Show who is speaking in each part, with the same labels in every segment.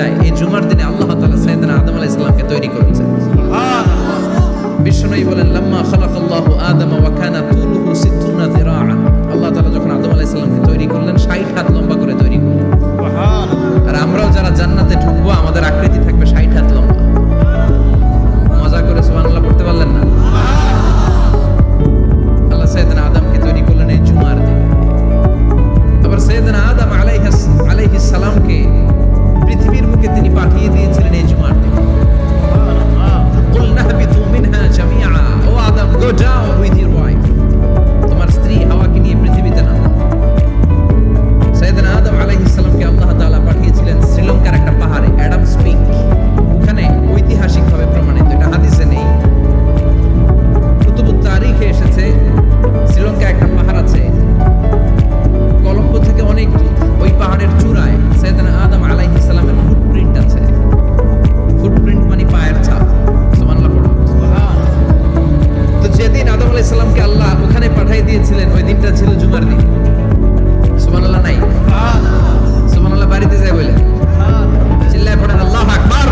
Speaker 1: যায় এই জুমার দিনে আল্লাহ তাআলা সাইয়েদনা আদম আলাইহিস সালামকে তৈরি করেছেন। বিশ্বনবী বলেন লাম্মা খালাকাল্লাহু আদামা ওয়া কানা তুলুহু 60 যিরাআন, আল্লাহ তাআলা যখন আদম আলাইহিস সালামকে তৈরি করলেন 60 হাত লম্বা করে তৈরি করলেন। সুবহানাল্লাহ। আর আমরাও যারা জান্নাতে ঢুকবো আমাদের আকৃতি থাকবে 60 হাত লম্বা। মজা করে সুবহানাল্লাহ পড়তে পারলেন না? আল্লাহ সাইয়েদনা আদমকে তৈরি করলেন এই জুমার দিনে। আবার সাইয়েদনা আদম আলাইহিস সালামকে পৃথিবীর বুকে তিনি পাঠিয়ে দিয়েছিলেন এই জুমার দিনে। কুলনা বিতু মিনহা জামিআ, O Adam go down with your wife, তোমার স্ত্রী হাওয়াকে নিয়ে পৃথিবীতে নামো। সাইয়েদনা আদম আলাইহিস সালামকে আল্লাহ তাআলা পাঠিয়েছিলেন শ্রীলঙ্কার একটা পাহাড়ে, অ্যাডামস পিক। ওখানে ঐতিহাসিকভাবে প্রমাণিত, এটা হাদিসে নেই, কুতুবুত তারিখে এসেছে। শ্রীলঙ্কায় একটা পাহাড় আছে, কলম্বো থেকে অনেক দূর। ওই পাহাড়ের চূড়ায় সাইয়েদনা আদম আলাইহিস সালামের ফুটপ্রিন্ট আছে। ফুটপ্রিন্ট মানে পায়ের ছাপ। সুবহানাল্লাহ পড়ো। তো যেদিন আদম আলাইহিস সালামকে আল্লাহ ওখানে পাঠিয়ে দিয়েছিলেন ওই দিনটা ছিল জুমার দিন। সুবহানাল্লাহ নাই? সুবহানাল্লাহ বাড়িতে যাই বলে চিল্লায় পড়েন আল্লাহু আকবার।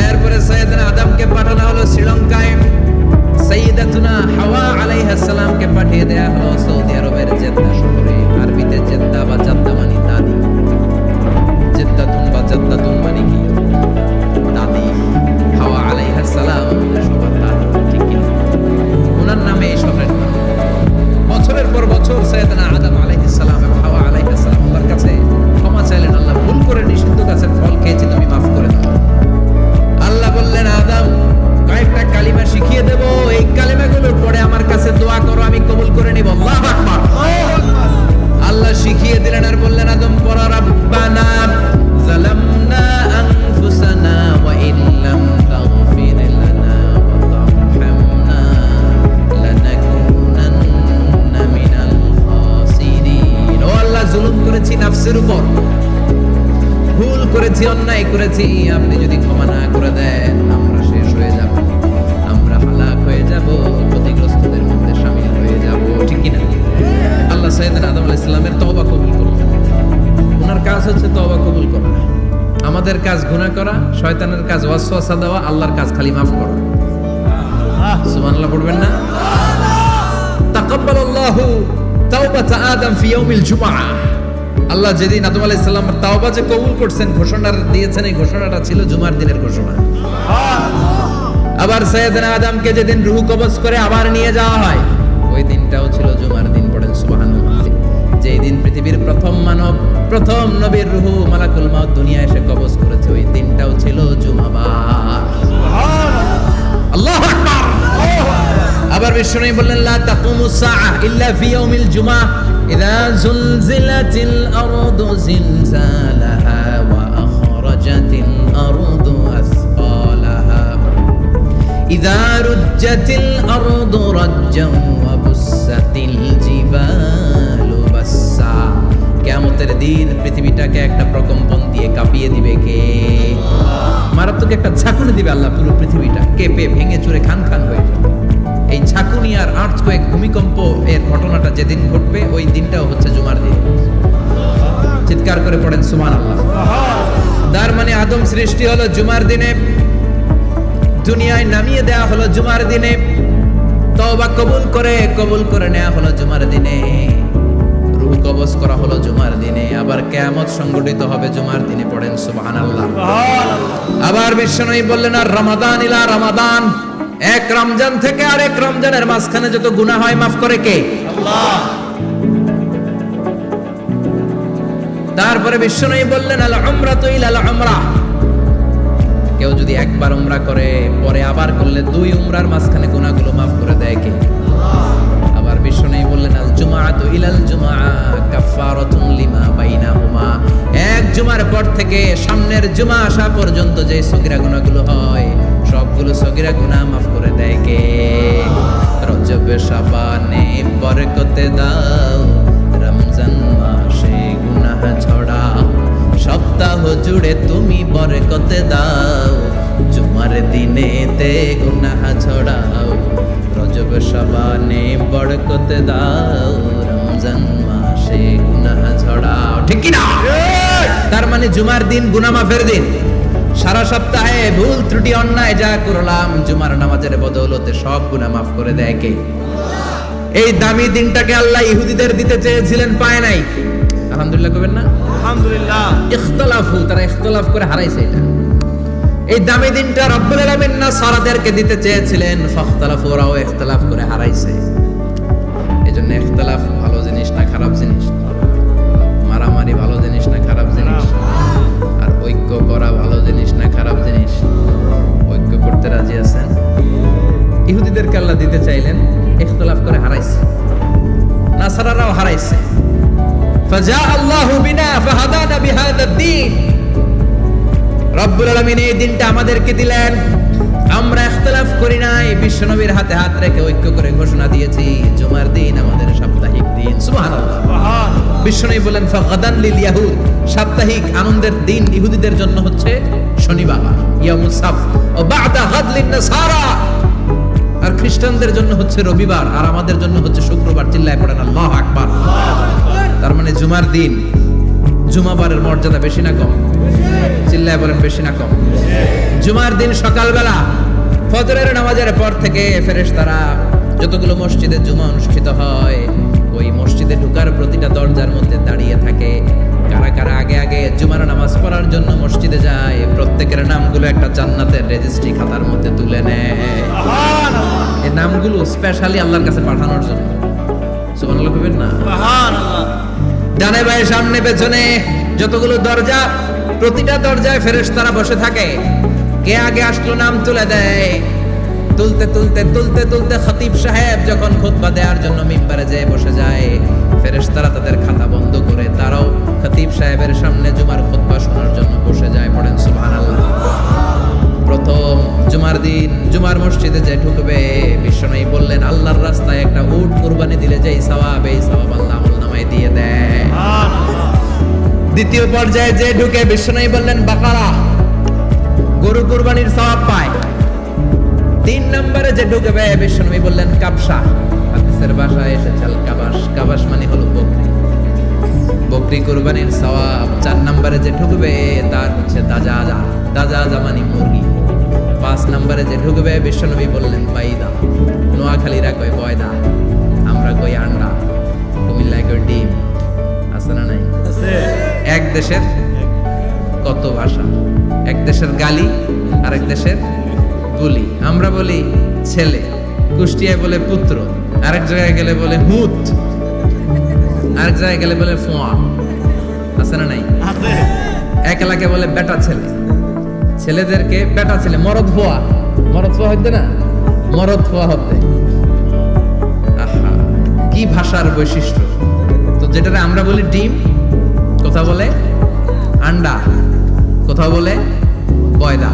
Speaker 1: এরপরে সাইয়েদনা আদমকে পাঠানো হলো শ্রীলঙ্কায়। সাইয়্যিদাতুনা হাওয়া আলাইহিস সালামকে পাঠিয়ে দেয়া হলো সৌদি আরবের জেদ্দা শহরে। আরবিতে জেদ্দা বা জাদ্দা মানে দাদি। জেদ্দাতুন বা জাদ্দাতুন মানে কি? দাদি। হাওয়া আলাইহিস সালাম আমাদের সবার দাদি, ঠিক কি? ওনার নামে এই শহরের নাম। বছরের পর বছর সাইয়েদনা আদম আলাইহিস সালাম এবং হাওয়া আলাইহিস সালাম তার কাছে ক্ষমা চাইলেন, আল্লাহ ভুল করে নিষিদ্ধ গাছের ফল খেয়েছি, তুমি মাফ করে দাও। আল্লাহ বললেন আদম কয়েকটা কালিমা শিখিয়ে দেব, এই কালিমাগুলোর পরে আমার কাছে দোয়া করো, আমি কবুল করে নিব। আল্লাহু আকবার। আল্লাহ শিখিয়ে দিলেন আর বললেন আদম পড়ো রাব্বানা যালামনা আনফুসানা ওয়া ইল্লাম তাগফির লানা ওয়া তারহামনা লানাকুনান্না মিনাল খাসিরিন। ও আল্লাহ, জুলুম করেছি নফসের উপর, ভুল করেছি, অন্যায় করেছি, আপনি যদি ক্ষমা না করে দেন আমরা শেষ হয়ে যাব, আমরা হালাক হয়ে যাব, ক্ষতিগ্রস্তদের মধ্যে শামিল হয়ে যাব, ঠিক কি না? আল্লাহ সাইয়েদনা আদম আলাইহিস সালামের তওবা কবুল করলেন। ওনার কাজ হচ্ছে তওবা কবুল করা। আমাদের কাজ গুনাহ করা, শয়তানের কাজ ওয়াসওয়াসা দেওয়া, আল্লাহর কাজ খালি মাফ করা। সুবহানাল্লাহ পড়বেন না? তাকাব্বালাল্লাহু তাওবাতা আদম ফি ইয়াউমিল জুমআহ। আল্লাহ যেদিন আদম আলাইহিস সালামের তাওবা যে কবুল করছেন, ঘোষণা দিয়েছেন, এই ঘোষণাটা ছিল জুমার দিনের ঘোষণা। আবার সাইয়েদনা আদমকে যেদিন রূহ কবজ করে আবার নিয়ে যাওয়া হয়, ওই দিনটাও ছিল জুমার দিন। পড়েন সুবহানাল্লাহ। যেই দিন পৃথিবীর প্রথম মানব, প্রথম নবীর রূহ মালাকুল মাউত দুনিয়া এসে কবজ করেছে, ওই দিনটাও ছিল জুমাবার। সুবহানাল্লাহ, আল্লাহু আকবার। আবার বিশ্বনবী বললেন লা তাকুমুস সাআহ ইল্লা ফি ইয়াউমিল জুমআহ ইযা যুলজিলাতিল আরদু জিলজালাহা ওয়া আখরাজাতিল আরদু আসফালাহা ইযা রুজ্জাতিল আরদু রাজ্জান ওয়া বুসাতিল জিবালু বাসসা। কিয়ামতের দিন পৃথিবীটাকে একটা প্রকম্পন দিয়ে কাঁপিয়ে দিবে কে? মারাত্মক একটা ঝাঁকুনি দিবে আল্লাহ, পুরো পৃথিবীটা কেঁপে ভেঙে চুরে খান খান হয়ে যাবে। এই ঝাঁকুনি আর আর্থকোয়েক, ভূমিকম্প এর ঘটনাটা যেদিন ঘটবে ওই দিনটাও হচ্ছে জুমার দিন। চিৎকার করে পড়েন সুবহানাল্লাহ। তার মানে আদম সৃষ্টি হলো জুমার দিনে, দুনিয়ায় নামিয়ে দেয়া হলো জুমার দিনে, তওবা কবুল করে নেওয়া হলো জুমার দিনে, রূহ কবজ করা হলো জুমার দিনে, আবার কিয়ামত সংগঠিত হবে জুমার দিনে। পড়েন সুবহানাল্লাহ। আবার বিশ্বনবী বললেন আর রমাদান ইলা রমাদান, এক রমজান থেকে আরেক রমজানের মাঝখানে যত গুনাহ হয় মাফ করে কে? আল্লাহ। তারপরে বিশ্বনবী বললেন আল উমরাতু ইলাল উমরাহ, কেউ যদি একবার উমরা করে পরে আবার করলে দুই উমরার মাঝখানে গুনাহগুলো মাফ করে দেয় কে? আল্লাহ। আবার বিশ্বনবী বললেন আল জুমআতু ইলাল জুমআহ কাফফারাতুন লিমা বাইনাহুমা, এক জুমার পর থেকে সামনের জুমা আসা পর্যন্ত যে সগীরা গুনাহগুলো হয় সবগুলো সগীরা গুনাহ মাফ করে দেয় কে? রজব শাবানে বরকতে দাও, রমজান মাসে গুনাহ ছড়াও, সপ্তাহ জুড়ে তুমি বরকতে দাও, জুমার দিনেতে গুনাহ ছড়াও, রজব শাবানে বরকতে দাও, রমজান মাসে গুনাহ ছড়াও। ঠিক কি না? তার মানে জুমার দিন গুনাহ মাফের দিন। সারা সপ্তাহে ভুল ত্রুটি অন্যায় যা করলাম জুমার নামাজের বদৌলতে সব গুনাহ মাফ করে দেয় কে? এই দামি দিনটাকে আল্লাহ ইহুদিদের দিতে চেয়েছিলেন, পায় নাই। আলহামদুলিল্লাহ কবেন না?
Speaker 2: আলহামদুলিল্লাহ।
Speaker 1: ইখতিলাফু, তারা ইখতিলাফ করে হারাইছে এটা। এই দামি দিনটা রব্বুল আলামিন নাসারাদেরকে দিতে চেয়েছিলেন, ফাখতালাফু, ওরাও ইখতিলাফ করে হারাইছে। এজন্য ইখতিলাফ ভালো জিনিস না খারাপ জিনিস? মারামারি ভালো জিনিস না খারাপ জিনিস? আর ঐক্য করা ভালো জিনিস না খারাপ জিনিস? ঐক্য করতে রাজি আছেন? ইহুদিদেরকে আল্লাহ দিতে চাইলেন, ইখতিলাফ করে হারাইছে। নাসারারাও হারাইছে। ফাজা আল্লাহু বিনা ফাহাদানা বিহাদা দ্বীন। রব্বুল আলামিন এই দিনটা আমাদেরকে দিলেন, আমরা ইখতিলাফ করি নাই, বিশ্বনবীর হাতে হাত রেখে ঐক্য করে ঘোষণা দিয়েছি জুমার দিন আমাদের সাপ্তাহিক দিন। সুবহানাল্লাহ। বিশ্বনবী বলেন ফাগাদান লিল ইয়াহুদ, সাপ্তাহিক আনন্দের দিন ইহুদিদের জন্য হচ্ছে শনিবার, ইয়ামুস সাবত, ও বা'দা গাদ লিন নাসারা, আর খ্রিস্টানদের জন্য হচ্ছে রবিবার, আর আমাদের জন্য হচ্ছে শুক্রবার। চিল্লায় পড়েন আল্লাহু আকবার। তার মানে জুমার দিন, জুমাবারের মর্যাদা বেশি না কম? চিল্লায় বলেন বেশি না কম? জুমার দিন সকালবেলা ফজরের নামাজের পর থেকে ফেরেশতারা যতগুলো মসজিদে জুমা অনুষ্ঠিত হয় ওই মসজিদে ঢোকার প্রতিটা দরজার মধ্যে দাঁড়িয়ে থাকে। কারা কারা আগে আগে জুমার নামাজ পড়ার জন্য মসজিদে যায়, প্রত্যেকের নামগুলো একটা জান্নাতের রেজিস্ট্রি খাতার মধ্যে তুলে নেয়। এই নামগুলো স্পেশালি আল্লাহর কাছে পাঠানোর জন্য। সুবহানাল্লাহ কইবেন না?
Speaker 2: সুবহানাল্লাহ।
Speaker 1: ডানে বায়ে সামনে পেছনে যতগুলো দরজা, প্রতিটা দরজায় ফেরেশতারা বসে থাকে। কে আগে আসলো নাম তুলে দেয়। তুলতে তুলতে তুলতে তুলতে খতিব সাহেব যখন খুতবা দেওয়ার জন্য মিম্বারে যেয়ে বসে যায়, ফেরেশতারা তাদের খাতা বন্ধ করে তারাও খতিব সাহেবের সামনে জুমার খুতবা শোনার জন্য বসে যায়। পড়েন সুবহানাল্লাহ। প্রথম জুমার দিন জুমার মসজিদে যে ঢুকবে, বিশ্বনবী বললেন আল্লাহর রাস্তায় একটা উট কুরবানি দিলে যেই সওয়াব, এই সওয়াব আল্লাহ আমলনামায় দিয়ে দেয়। দ্বিতীয় পর্যায়ে যে ঢুকে, বিশ্বনবী বললেন বাকারা, গরু কুরবানির সওয়াব পায়। তিন নম্বরে যে ঢুকবে, বিশ্বনবী বললেন কাবসা, হাদিসের ভাষায় এসেছে আল কাবাস, কাবাস মানে হলো বকরি, বকরি কুরবানির সওয়াব। চার নম্বরে যে ঢুকবে তার হচ্ছে দাজাজা, দাজাজা মানে মুরগি। পাঁচ নম্বরে যে ঢুকবে, বিশ্বনবী বললেন বাইদা, নোয়াখালীরা কয় বয়দা, আমরা কই আন্ডা, কুমিল্লায় কই ডিম। আছে না নাই? এক দেশের কত ভাষা, এক দেশের গালি আর এক দেশের গুলি। আমরা বলি ছেলে, কুষ্টিয়ায় বলে পুত্র, আরেক জায়গায় গেলে বলে হুত, আরেক জায়গায় গেলে বলে ফোয়া। আছে না নাই? এক এলাকায় বলে বেটা ছেলে, ছেলেদেরকে বেটা ছেলে। মরদ ফোয়া, মরদ ফোয়া হইতে না, মরদ ফোয়া হতে। আহা, কি ভাষার বৈশিষ্ট্য! তো যেটা আমরা বলি ডিম, কোথাও বলে আন্ডা, কোথাও বলে বয়দা।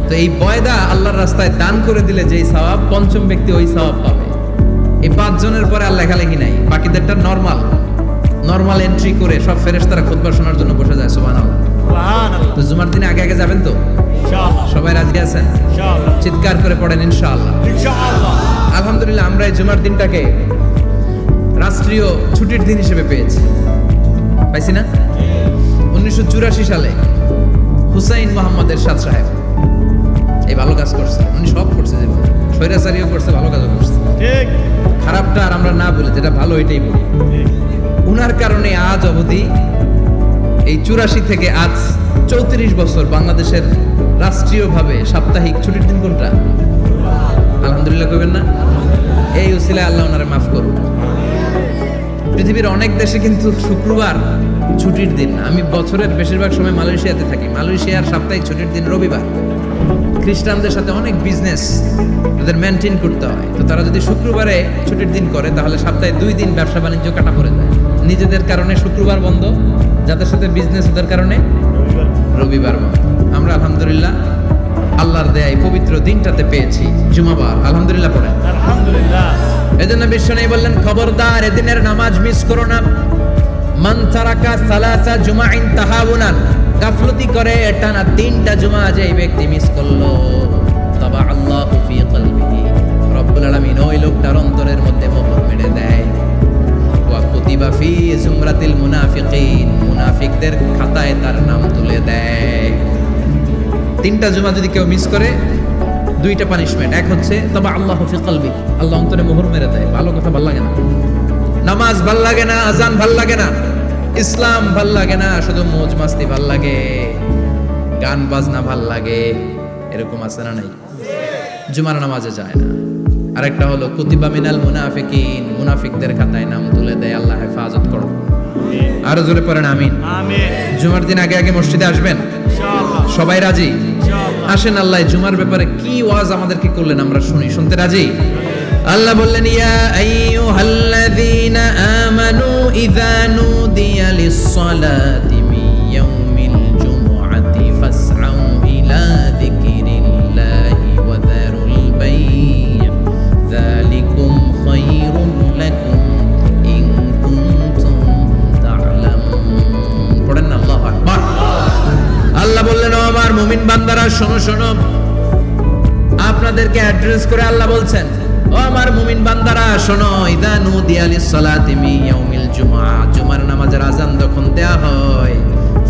Speaker 1: তো এই বয়দা আল্লাহর রাস্তায় দান করে দিলে যেই সওয়াব, পঞ্চম ব্যক্তি ওই সওয়াব পাবে। এই 5 জনের পরে আর লেখালেখি নাই, বাকিদেরটা নরমাল এন্ট্রি করে সব ফেরেশতারা খুতবা শোনার জন্য বসে যায়। সুবহানাল্লাহ।
Speaker 2: সুবহানাল্লাহ।
Speaker 1: তো জুমার দিনে আগে আগে যাবেন তো?
Speaker 2: ইনশাআল্লাহ।
Speaker 1: সবাই রাজি আছেন?
Speaker 2: ইনশাআল্লাহ।
Speaker 1: চিৎকার করে পড়েন ইনশাআল্লাহ।
Speaker 2: ইনশাআল্লাহ।
Speaker 1: আলহামদুলিল্লাহ, আমরা এই জুমার দিনটাকে রাষ্ট্রীয় ছুটির দিন হিসেবে পেয়েছি, পাইছি না? 1984 সালে হুসাইন মোহাম্মদ এরশাদ সাহেব এই ভালো কাজ করছে। উনি সব করছে, জীবন স্বৈরাচারীও করছে, ভালো কাজও করছে।
Speaker 2: ঠিক।
Speaker 1: খারাপটা আর আমরা না বলে যেটা ভালো এটাই বলি।
Speaker 2: ঠিক।
Speaker 1: উনার কারণে আজ অবধি এই 84 থেকে আজ 34 বছর বাংলাদেশের রাষ্ট্রীয়ভাবে সাপ্তাহিক ছুটির দিন কোনটা? আলহামদুলিল্লাহ কইবেন না? এই উসিলায় আল্লাহ ওনারে মাফ করুন। পৃথিবীর অনেক দেশে কিন্তু শুক্রবার ছুটির দিন। আমি বছরের বেশিরভাগ সময় মালয়েশিয়াতে থাকি। মালয়েশিয়ার সাপ্তাহিক ছুটির দিন রবিবার। খ্রিস্টানদের সাথে অনেক বিজনেস তাদের মেনটেন করতে হয়, তো তারা যদি শুক্রবারে ছুটির দিন করে তাহলে সপ্তাহে 2 দিন ব্যবসা বাণিজ্য কাটা পড়ে যায়। নিজেদের কারণে শুক্রবার বন্ধ, যাদের সাথে বিজনেস ওদের কারণে রবিবার বন্ধ। আমরা আলহামদুলিল্লাহ আল্লাহর দেয়ায় পবিত্র দিনটাতে পেয়েছি জুমাবার। আলহামদুলিল্লাহ পড়েন
Speaker 2: আলহামদুলিল্লাহ।
Speaker 1: এজন্য বিশ্বনবী বললেন খবরদার এদিনের নামাজ মিস করো না। মান তারাকা সালাসা জুমাইন তাহাউনান, গাফলতি করে টানা 3টা জুমা যে ব্যক্তি মিস করলো, তাবা আল্লাহু ফি কলবিহি, রব্বুল আলামিন ওই লোকটার অন্তরের মধ্যে মোহর মেরে দেয়। ওয়া কুতিবা ফি জুমরাতিল মুনাফিকিন, মুনাফিকদের খাতায় পাল্লায় তার নাম তুলে দেয়। 3টা জুমা যদি কেউ মিস করে 2টা পানিশমেন্ট। এক হচ্ছে তবে আল্লাহ ফি কলবি, আল্লাহ অন্তরে মোহর মেরে দেয়। ভালো কথা ভাল লাগে না, নামাজ ভাল লাগে না, আজান ভাল লাগে না, ইসলাম ভাল লাগে না, শুধু মৌজ মাস্তি ভাল লাগে, গান বাজনা ভাল লাগে, এরকম আছে না নাই? জুমার নামাজে যায় না। আরেকটা হলো কুতিবা মিনাল মুনাফিকিন, মুনাফিকদের খাতায় নাম তুলে দেয়। আল্লাহ হেফাজত করো। আরো জোরে পড়েন আমিন।
Speaker 2: আমিন।
Speaker 1: জুমার দিন আগে আগে মসজিদে আসবেন,
Speaker 2: ইনশাআল্লাহ।
Speaker 1: সবাই রাজি?
Speaker 2: ইনশাআল্লাহ।
Speaker 1: আসেন, আল্লাহ জুমার ব্যাপারে কি ওয়াজ আমাদের কি করলেন আমরা শুনি। শুনতে রাজি? আল্লাহ বললেন ইয়া আইয়ুহাল্লাযীনা আমানু ইযা নুদিয়া লিস-সালাতি মিন ইয়াউমিল জুমআতি ফাসআউ ইলা যিকরিল্লাহি ওয়া যারুল বাই', যালিকুম খায়রুল লাকুম ইন কুনতুম তা'লামুন। পড়েন না আল্লাহু আকবার। আল্লাহ বললেন ও আমার মুমিন বান্দারা শোনো শোনো, আপনাদেরকে অ্যাড্রেস করে আল্লাহ বলছেন ও আমার মুমিন বান্দারা শোনো, ইযা নুদিয়া লিস-সালাতি মিন ইয়াউমিল জুমআ, জুমার নামাজের আযান যখন দেয়া হয়,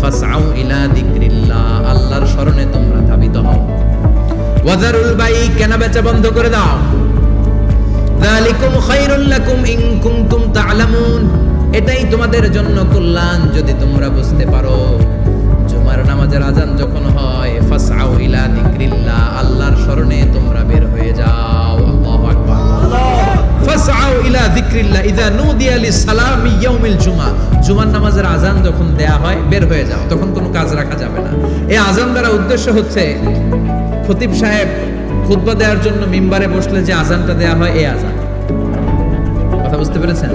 Speaker 1: ফাসআউ ইলা যিকরিল্লাহ, আল্লাহর স্মরণে তোমরা ধাবিত হও। ওয়া যারুল বাই', কেনা বেচা বন্ধ করে দাও। যালিকুম খায়রুল লাকুম ইন কুনতুম তা'লামুন, এটাই তোমাদের জন্য কল্যাণ যদি তোমরা বুঝতে পারো। জুমার নামাজের আযান যখন হয়, ফাসআউ ইলা যিকরিল্লাহ, আল্লাহর স্মরণে তোমরা বের হয়ে যাও। আল্লাহু আকবার। ফাসআউ ইলা যিকরিল্লাহ ইযা নুদিয়া লিস-সালামি ইয়াউমিল জুমআ, জুমার নামাজের আযান যখন দেয়া হয় বের হয়ে যাও, তখন কোনো কাজ রাখা যাবে না। এই আযান দ্বারা উদ্দেশ্য হচ্ছে খতিব সাহেব খুতবা দেওয়ার জন্য মিম্বারে বসলে যে আযানটা দেয়া হয়, এই আযান। কথা বুঝতে পেরেছেন?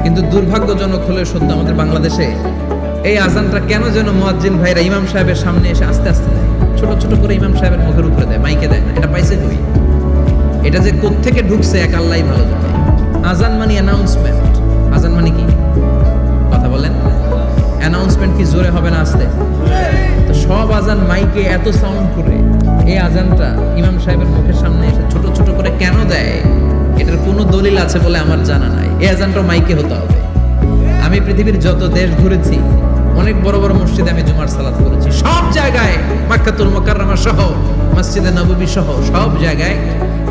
Speaker 1: কিন্তু দুর্ভাগ্যজনক হলে সত্য, আমাদের বাংলাদেশে এই আজানটা কেন যেন মুয়াজ্জিন ভাইরা ইমাম সাহেবের সামনে এসে আস্তে আস্তে দেয়, ছোট ছোট করে ইমাম সাহেবের মুখের উপরে দেয়, মাইকে দেয় না। এটা পাইছে কই? এটা যে কোত্থেকে ঢুকছে এক আল্লাহই ভালো জানে। আজান মানে অ্যানাউন্সমেন্ট। আজান মানে কি? কথা বলেন। অ্যানাউন্সমেন্ট কি জোরে হবে না আস্তে? তো সব আজান মাইকে এত সাউন্ড করে, এই আজানটা ইমাম সাহেবের মুখের সামনে এসে ছোট ছোট করে কেন দেয়? এটার কোনো দলিল আছে বলে আমার জানা নাই। এই আজানটা মাইকে হতে হবে। আমি পৃথিবীর যত দেশ ঘুরেছি, অনেক বড় বড় মসজিদে আমি জুমার সালাত করেছি, সব জায়গায় মক্কাতুল মুকাররমা সহ মসজিদে নববী সহ সব জায়গায়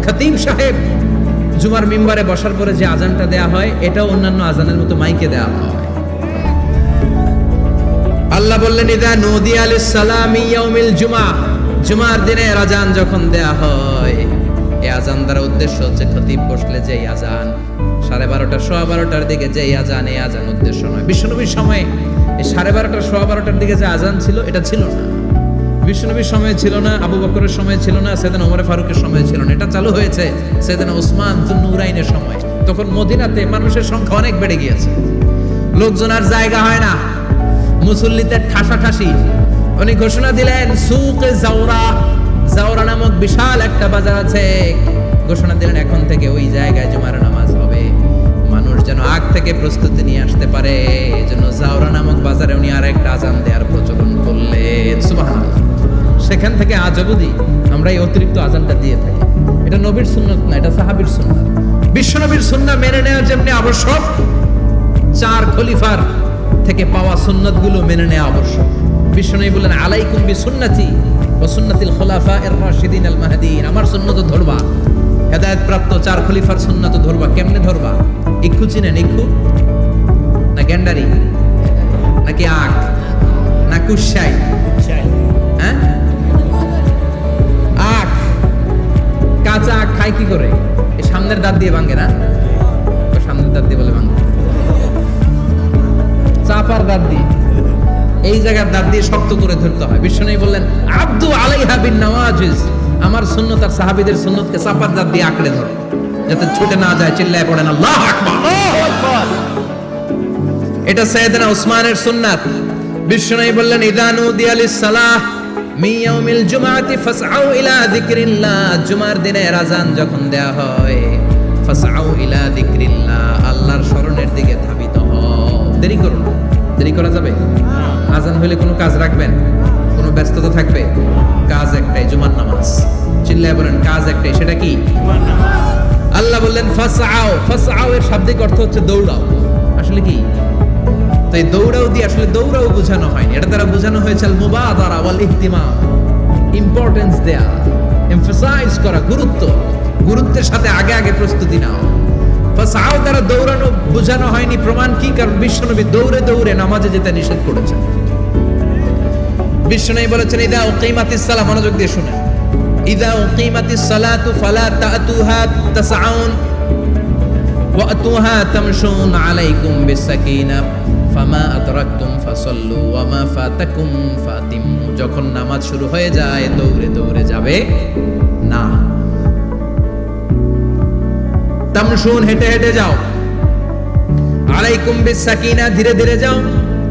Speaker 1: খতিব সাহেব জুমার মিম্বারে বসার পরে যে আজানটা দেয়া হয়, এটাও অন্যান্য আজানের মতো মাইকে দেয়া হয়। আল্লাহ বললেন ইযা নুদিয়া লিস-সালামি ইয়াউমিল জুমআ, জুমার দিনের আজান যখন দেয়া হয়, এই আজান দ্বারা উদ্দেশ্য হচ্ছে খতিব বসলে যে আজান 12:30 12:15 দিকে যে আজান, এই আজান উদ্দেশ্য নয়। বিশ্বনবীর সময় এই 12:30 12:15 দিকে যে আজান ছিল, এটা ছিল না। বিশ্বনবীর সময় ছিল না, আবু বকরের সময় ছিল না, সাইয়েদনা ওমর ফারুকের সময় ছিল না। এটা চালু হয়েছে সাইয়েদনা উসমান যুন্নুরাইনের সময়। তখন মদিনাতে মানুষের সংখ্যা অনেক বেড়ে গিয়েছে, লোকজন আর জায়গা হয় না, মুসল্লিতে ঠাসাঠাসি। উনি ঘোষণা দিলেন সুকে জাওরা, জাওরা নামক বিশাল একটা বাজার আছে, ঘোষণা দিলেন এখন থেকে ওই জায়গায় জুমার নামাজ হবে। মানুষ যেন আগ থেকে প্রস্তুতি নিয়ে আসতে পারে, এজন্য জাওরা নামক বাজারে উনি আরেকটা আজান দেওয়ার প্রচলন করলেন। সুবহানাল্লাহ। সেখান থেকে আজ অবধি আমরা এই অতিরিক্ত আজানটা দিয়ে থাকি। এটা নবীর সুন্নাত না, এটা সাহাবীর সুন্নাত। বিশ্বনবীর সুন্নাহ মেনে নেওয়া যেমনি আবশ্যক, 4 খলিফার থেকে পাওয়া সুন্নাতগুলো মেনে নেওয়া আবশ্যক। বিশ্বনবী বললেন আলাইকুম বিসুন্নতি ওয়া সুন্নাতিল খুলাফায়ে রাশিদিন আল মাহদিয়িন, আমার সুন্নাত ধরবা। হেদায়েত প্রাপ্ত 4 খলিফার সুন্নাত ধরবা। কেমনে ধরবা? ইক্ষু চিনেন? ইক্ষু না গ্যান্ডারি নাকি আখ না কুশাই? হ্যাঁ, আখ। কাঁচা আখ খায় কি করে? এই সামনের দাঁত দিয়ে ভাঙে না? তো সামনের দাঁত দিয়ে বলে ভাঙে, চাপার দাঁত দিয়ে, এই জায়গার দাঁত দিয়ে শক্ত করে ধরতে হয়। বিশ্বনবী বললেন আব্দু আলাইহা বিন নওয়াজিজ, আমার সুন্নাত আর সাহাবীদের সুন্নাতকে চাপার দাঁত দিয়ে আঁকড়ে ধরো, যাতে ছুটে না যায়। চিল্লায় পড়েন আল্লাহু আকবার। এটা সাইয়েদনা উসমানের সুন্নাত। বিশ্বনবী বললেন ইযা নুদিয়া লিস-সালাহ মিন ইয়াউমিল জুমআতি ফাসআউ ইলা যিকরিল্লাহ, জুমার দিনের আযান যখন দেয়া হয়, ফাসআউ ইলা যিকরিল্লাহ, আল্লাহর স্মরণের দিকে ধাবিত হও। দেরি করো না। দেরি করা যাবে? আজান হইলে কোনো কাজ রাখবেন? কোনো ব্যস্ততা থাকবে? কাজ একটাই, জুমার নামাজ। চিল্লায় বলেন কাজ একটাই, সেটা কি? আল্লাহ বললেন ফাসআউ। ফাসআউ এর শাব্দিক অর্থ হচ্ছে দৌড়াও। আসলে কি? তো এই দৌড়াও দিয়ে আসলে দৌড়াও বোঝানো হয়নি, এটা দ্বারা বোঝানো হয়েছে আল মুবাদারা ওয়াল ইহতিমাম, ইম্পর্টেন্স দেয়া, এমফাসাইজ করা, গুরুত্বের সাথে আগে আগে প্রস্তুতি নাও। ফাসাও দ্বারা দৌড়ানো বোঝানো হয়নি, প্রমাণ কি? কারণ বিশ্বনবী দৌড়ে দৌড়ে নামাজে যেতে নিষেধ করেছেন। বিশ্বনবী বলেছেন ইদা উকিমাতিস সালাহ, মনোযোগ দিয়ে শুনেন, ইদা উকিমাতিস সালাতু ফালা তাতুহা তাসআউন ওয়া আতুহা তামশুন আলাইকুম বিসাকিনাহ ফামা আদরাকতুম ফাসাল্লু ওয়া মা ফাতাকুম ফাতিম্মু। যখন নামাজ শুরু হয়ে যায় দৌড়ে দৌড়ে যাবে না, তামশুন হেঁটে হেঁটে যাও, আলাইকুম বিসাকিনা ধীরে ধীরে যাও,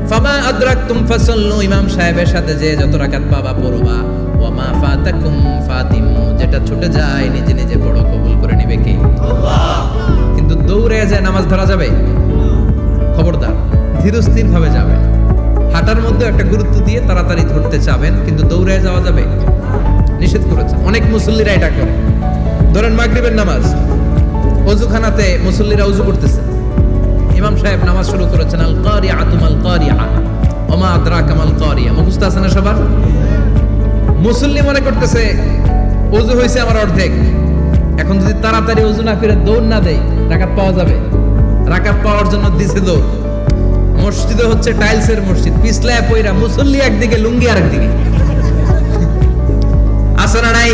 Speaker 1: ফামা আদরাকতুম ফাসাল্লু ইমাম সাহেবের সাথে যে যত রাকাত পাবা পড়বা, ওয়া মা ফাতাকুম ফাতিম্মু যেটা ছুটে যায় নিজে নিজে পড়ো, কবুল করে নেবে কে? আল্লাহ। কিন্তু দৌড়ে যায় নামাজ ধরা যাবে? খবরদার, ধীরস্থির ভাবে যাবে। হাঁটার মধ্যে একটা গুরুত্ব দিয়ে তাড়াতাড়ি ধরতে চাবেন, কিন্তু দৌড়ে যাওয়া যাবে? নিষেধ করেছে। অনেক মুসল্লিরা এটা করে। ধরেন মাগরিবের নামাজ, ওযুখানাতে মুসল্লিরা ওযু করতেছে, ইমাম সাহেব নামাজ শুরু করেছেন আল কারিআতু মাল কারিআ ওয়া মা আদরাকা মাল কারিআ, মুখস্থ আছে না সবার? মুসল্লি মনে করতেছে ওযু হইছে আমার অর্ধেক, এখন যদি তাড়াতাড়ি ওযু না করে দৌড় না দেই রাকাত পাওয়া যাবে? রাকাত পাওয়ার জন্য দিছে দৌড়। মসজিদে হচ্ছে টাইলসের মসজিদ, পিছলায় পয়রা মুসল্লি একদিকে, লুঙ্গি আরেকদিকে। আছে না নাই?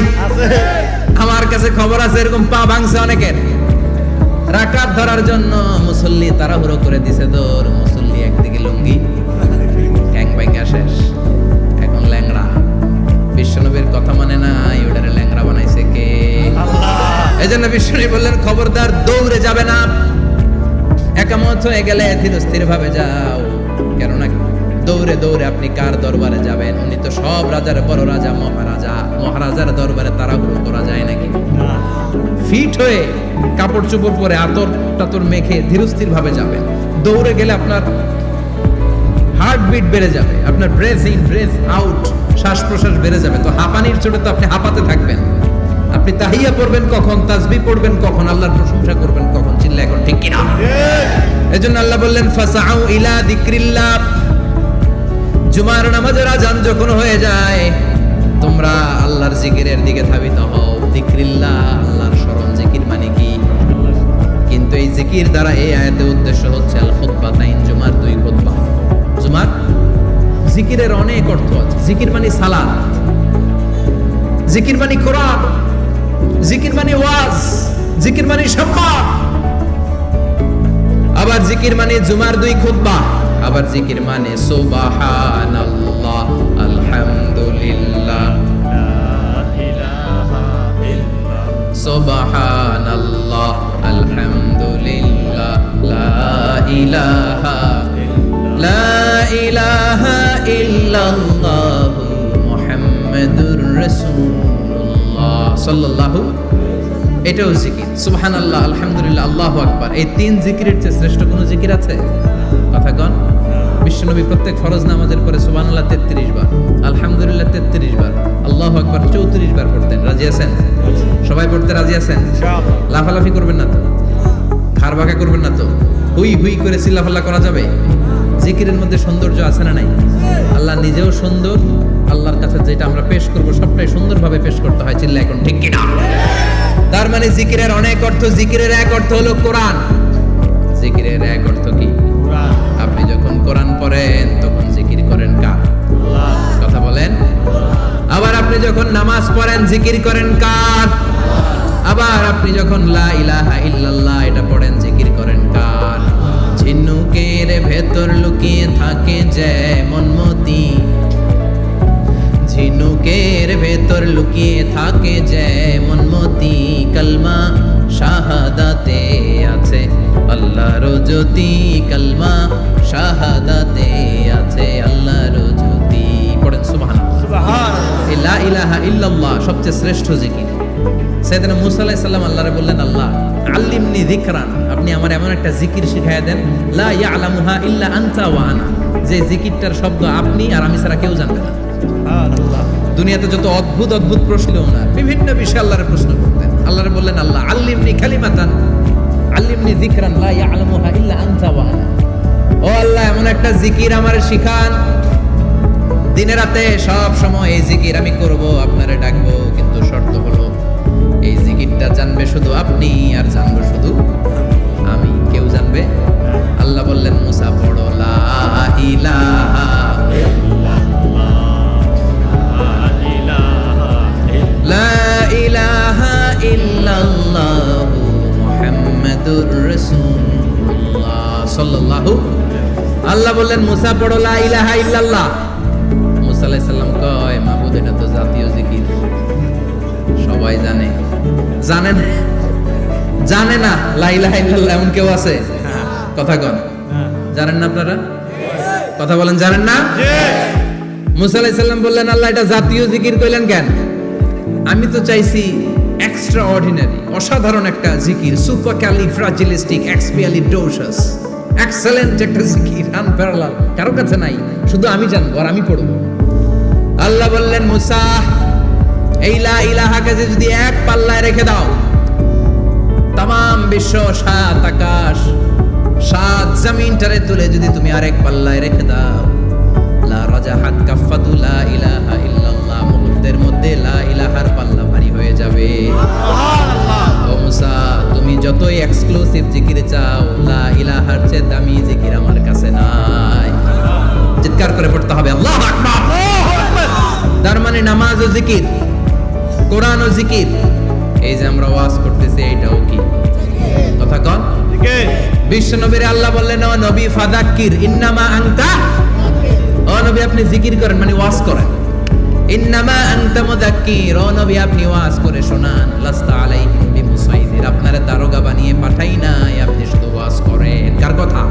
Speaker 1: আমার কাছে খবর আছে এরকম পা ভাঙছে অনেকের। রাকাত ধরার জন্য মুসল্লি তাড়াহুড়ো করে দিছে দৌড়, মুসল্লি একদিকে লুঙ্গি, ক্যাং ভাঙা শেষ, এখন ল্যাংড়া। বিশ্বনবীর কথা মানে না, ওটারে ল্যাংড়া বানাইছে কে? আল্লাহ। এজন্য বিশ্বনবী বললেন খবরদার দৌড়ে যাবে না, একামত হয়ে গেলে ধীরস্থির ভাবে যাও। কেননা দৌড়ে দৌড়ে আপনি কার দরবারে যাবেন? উনি তো সব রাজার বড় রাজা, মহারাজা। মহারাজার দরবারে তাড়াহুড়ো করা যায় নাকি? ফিট হয়ে কাপড় চোপড় পরে আতর টাতর মেখে ধীরস্থির ভাবে যাবেন। দৌড়ে গেলে আপনার হার্টবিট বেড়ে যাবে, আপনার ব্রেথ ইন ব্রেথ আউট, শ্বাস প্রশ্বাস বেড়ে যাবে। তো হাঁপানির চোটে তো আপনি হাঁপাতে থাকবেন। আপনি তাহিয়া পড়বেন কখন, তাসবিহ পড়বেন কখন, আল্লাহর প্রশংসা করবেন কখন? চিল্লা এখন ঠিক কিনা? এজন্য আল্লাহ বললেন ফাসাউ ইলা যিকরিল্লাহ, জুমার নামাজের আযান যখন হয়ে যায় তোমরা আল্লাহর জিকিরের দিকে ধাবিত হও। যিকরিল্লাহ, আল্লাহর স্মরণ। জিকির মানে কি? কিন্তু এই জিকির দ্বারা এই আয়াতের উদ্দেশ্য হচ্ছে আল খুতবাতাইন, জুমার দুই খুতবা। জুমার জিকিরের অনেক অর্থ আছে। জিকির মানে সালাত, জিকির মানে কোরআন, জিকির মানে ওয়াজ, জিকির মানে সম্মান। আবার জিকির মানে জুমার দুই খুতবা। আবার জিকির মানে সুবহানাল্লাহ, আলহামদুলিল্লাহ, সুবহানাল্লাহ, আলহামদুলিল্লাহ, লা ইলাহা ইল্লাল্লাহ, মুহাম্মাদুর রাসূলুল্লাহ সাল্লাল্লাহু। এটাও জিকির। সুবহানাল্লাহ, আলহামদুলিল্লাহ, আল্লাহু আকবার। এই তিন জিকিরের চেয়ে শ্রেষ্ঠ কোনো জিকির আছে? কথা কন। বিশ্বনবী প্রত্যেক ফরজ নামাজের পরে সুবহানাল্লাহ 33 বার, আলহামদুলিল্লাহ 33 বার, আল্লাহু আকবার 34 বার পড়তেন। রাজি আছেন? সবাই পড়তে রাজি আছেন? লাফালাফি করবেন না তো, খারবাকা করবেন না তো, হুই হুই করে চিল্লাফাল্লা করা যাবে? জিকিরের মধ্যে সৌন্দর্য আছে না নাই? আল্লাহ নিজেও সুন্দর, আল্লাহর কাছে যেটা আমরা পেশ করব সবটাই সুন্দরভাবে পেশ করতে হয়। চিল্লা এখন ঠিক কিনা? তার মানে জিকিরের অনেক অর্থ। জিকিরের এক অর্থ হলো কোরআন। জিকিরের এক অর্থ কি? আপনি যখন কোরআন পড়েন তখন জিকির করেন কার? কথা বলেন। আবার আপনি যখন নামাজ পড়েন জিকির করেন কার? আবার আপনি যখন লা ইলাহা ইল্লাল্লাহ এটা পড়েন জিকির করেন কার? ঝিনুকের ভেতর লুকিয়ে থাকে যেমন মতি, ঝিনুকের ভেতর লুকিয়ে থাকে যেমন মতি, কালমা শাহাদাতে আছে আল্লাহর জ্যোতি, কালমা শাহাদাতে আছে আল্লাহর জ্যোতি। পড়েন সুবহানাল্লাহ। সুবহানাল্লাহ। এই লা ইলাহা ইল্লাল্লাহ সবচেয়ে শ্রেষ্ঠ জিকির। সাইয়েদনা মুসা আলাইহিস সালাম আল্লাহরে বললেন, আল্লাহ আল্লিমনি যিকরান, আপনি আমার এমন একটা জিকির শিখায়া দেন লা ইয়ালামুহা ইল্লা আনতা ওয়া আনা, যে জিকিরটার শব্দ আপনি আর আমি ছাড়া কেউ জানবে না। সুবহানাল্লাহ। দুনিয়াতে যত অদ্ভুত অদ্ভুত প্রশ্ন ওনার, বিভিন্ন বিষয়ে আল্লাহরে প্রশ্ন করতেন। আল্লাহরে বললেন, আল্লাহ আল্লিমনি কালিমাতান, আল্লিমনি যিকরান লা ইয়ালামুহা ইল্লা আনতা ওয়া আনা, ও আল্লাহ এমন একটা জিকির আমার শিখান, দিনে রাতে সব সময় এই জিকির আমি করব, আপনারে ডাকবো, কিন্তু শর্ত হলো এই জিকিরটা জানবে শুধু আপনি আর জানবো শুধু আমি, কেউ জানবে। আল্লাহ বললেন মুসা পড়ো লা ইলাহা লা ইলাহা ইল্লাল্লাহ মুহাম্মাদুর রাসূলুল্লাহ সাল্লাল্লাহু। আল্লাহ বললেন মুসা পড়ো লা ইলাহা ইল্লাল্লাহ। মুসা আলাইহিস সালাম কয় মাবুদ এটা তো জাতীয় জিকির, সবাই জানে। জানেন জানে না লা ইলাহা ইল্লাল্লাহ এমন কেউ আছে? কথা কন, জানেন না আপনারা? কথা বলেন, জানেন না? মুসা আলাইহিস সালাম বললেন আল্লাহ এটা জাতীয় জিকির কইলেন কেন? আমি তো চাইছি এক্সট্রা অর্ডিনারি, অসাধারণ একটা জিকির, সুপারক্যালিফ্রাজিলিস্টিক এক্সপিয়ালিডোসাস, এক্সেলেন্ট একটা জিকির, আনপ্যারালাল, কারো কাছে নাই, শুধু আমি জানবো আর আমি পড়বো। আল্লাহ বললেন মুসা এই লা ইলাহাকে যদি এক পাল্লায় রেখে দাও, তামাম বিশ্ব, সাত আকাশ, সাত জমিনটারে তুলে যদি তুমি আরেক পাল্লায় রেখে দাও, লা রাজাহাত কাফাতু লা ইলাহা ইল্লাল্লাহ, মুহূর্তের মধ্যে লা ইলাহার পাল্লা ভারী হয়ে যাবে। ও মুসা তুমি যতই এক্সক্লুসিভ জিকির চাও, লা ইলাহার চেয়ে দামি জিকির আমার কাছে নাই। চিৎকার করে পড়তে হবে আল্লাহু আকবার। তার মানে নামাজ ও জিকির, কোরআন ও জিকির, এই যে আমরা ওয়াজ করতেছি এইটাও কি? কথা কন। বিশ্ব নবীর আল্লাহ বললেন ও নবী ফাযাক্কির ইন্নামা আনতা, ও নবী আপনি জিকির করেন মানে ওয়াজ করেন। ইন্নামা আনতা মুযাক্কির, ও নবী আপনি ওয়াজ করে শোনান। লাস্তা আলাইহিম বিমুসাইদির, আপনারে দারোগা বানিয়ে পাঠাই নাই, আপনি শুধু ওয়াজ করেন। কার কথা?